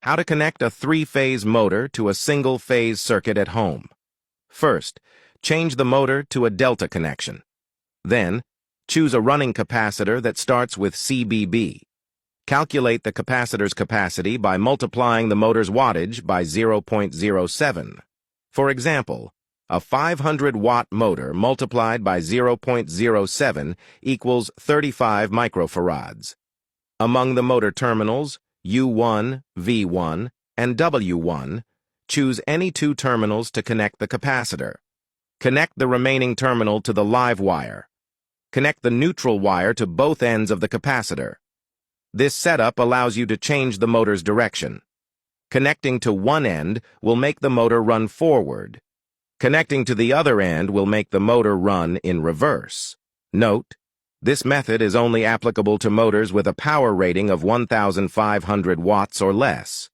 How to connect a three-phase motor to a single-phase circuit at home. First, change the motor to a delta connection. Then, choose a running capacitor that starts with CBB. Calculate the capacitor's capacity by multiplying the motor's wattage by 0.07. For example, a 500-watt motor multiplied by 0.07 equals 35 microfarads. Among the motor terminals, U1, V1, and W1, choose any two terminals to connect the capacitor. Connect the remaining terminal to the live wire. Connect the neutral wire to both ends of the capacitor. This setup allows you to change the motor's direction. Connecting to one end will make the motor run forward. Connecting to the other end will make the motor run in reverse. Note, this method is only applicable to motors with a power rating of 1,500 watts or less.